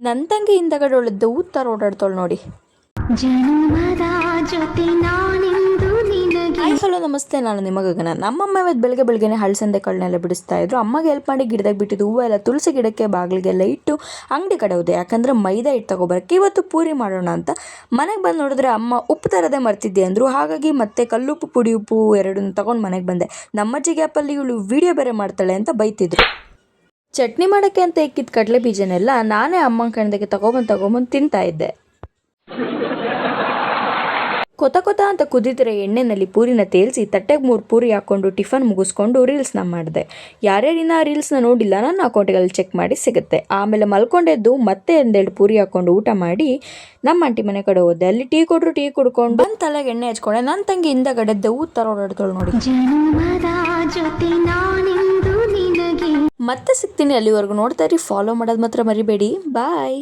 ನನ್ನ ತಂಗಿ ಹಿಂದಗಡೆ ಒಳ್ಳೆದ್ದು ಥರ ಓಡಾಡ್ತಾಳೆ ನೋಡಿ. ಹಾಯ್ ಹಲೋ ನಮಸ್ತೆ, ನಾನು ನಿಮ್ಮ ಗಗನ. ನಮ್ಮಮ್ಮ ಇವತ್ತು ಬೆಳಗ್ಗೆನೆ ಹಳಸಂದೆ ಕಾಳನ್ನೆಲ್ಲ ಬಿಡಿಸ್ತಾ ಇದ್ರು. ಅಮ್ಮಗೆ ಹೆಲ್ಪ್ ಮಾಡಿ ಗಿಡದಾಗ ಬಿಟ್ಟಿದ್ದು ಹೂವು ಎಲ್ಲ ತುಳಸಿ ಗಿಡಕ್ಕೆ ಬಾಗಿಲಿಗೆಲ್ಲ ಇಟ್ಟು ಅಂಗಡಿ ಕಡೆ ಹೋದೆ. ಯಾಕಂದ್ರೆ ಮೈದಾ ಹಿಟ್ಟು ತಗೋಬರಕ್ಕೆ ಇವತ್ತು ಪೂರಿ ಮಾಡೋಣ ಅಂತ. ಮನೆಗೆ ಬಂದು ನೋಡಿದ್ರೆ ಅಮ್ಮ ಉಪ್ಪು ತರದೇ ಮರ್ತಿದ್ದೆ ಅಂದರು. ಹಾಗಾಗಿ ಮತ್ತೆ ಕಲ್ಲುಪ್ಪು ಪುಡಿ ಉಪ್ಪು ಎರಡನ್ನೂ ತಗೊಂಡು ಮನೆಗೆ ಬಂದೆ. ನಮ್ಮಜ್ಜಿ ಗ್ಯಾಪಲ್ಲಿ ಇವಳು ವಿಡಿಯೋ ಬೇರೆ ಮಾಡ್ತಾಳೆ ಅಂತ ಬೈತಿದ್ರು. ಚಟ್ನಿ ಮಾಡೋಕ್ಕೆ ಅಂತ ಇಕ್ಕಿದ ಕಡಲೆ ಬೀಜನೆಲ್ಲ ನಾನೇ ಅಮ್ಮನ ಕಣ್ಣಿಗೆ ತಗೊಬಂದು ತಿಂತಾ ಇದ್ದೆ. ಕೊತ ಅಂತ ಕುದಿದ್ರೆ ಎಣ್ಣೆನಲ್ಲಿ ಪೂರಿನ ತೇಲ್ಸಿ ತಟ್ಟೆಗೆ 3 ಪೂರಿ ಹಾಕ್ಕೊಂಡು ಟಿಫನ್ ಮುಗಿಸ್ಕೊಂಡು ರೀಲ್ಸ್ನ ಮಾಡಿದೆ. ಯಾರ್ಯಾರಿನ ರೀಲ್ಸ್ನ ನೋಡಿಲ್ಲ ನನ್ನ ಅಕೌಂಟಿಗಲ್ಲಿ ಚೆಕ್ ಮಾಡಿ ಸಿಗುತ್ತೆ. ಆಮೇಲೆ ಮಲ್ಕೊಂಡೆದ್ದು ಮತ್ತೆ 1-2 ಪೂರಿ ಹಾಕ್ಕೊಂಡು ಊಟ ಮಾಡಿ ನಮ್ಮ ಆಂಟಿ ಮನೆ ಕಡೆ ಹೋದೆ. ಅಲ್ಲಿ ಟೀ ಕೊಟ್ಟರು, ಟೀ ಕುಡ್ಕೊಂಡು ಬಂದು ತಲೆಗೆ ಎಣ್ಣೆ ಹಚ್ಕೊಂಡೆ. ನನ್ನ ತಂಗಿ ಹಿಂದಗಡೆ ದೇವು ಥರ ಓಡಾಡ್ತಾಳೆ ನೋಡಿ. ಮತ್ತೆ ಸಿಗ್ತೀನಿ, ಅಲ್ಲಿವರೆಗೂ ನೋಡ್ತಾ ಇರಿ. ಫಾಲೋ ಮಾಡೋದು ಮಾತ್ರ ಮರಿಬೇಡಿ. ಬಾಯ್.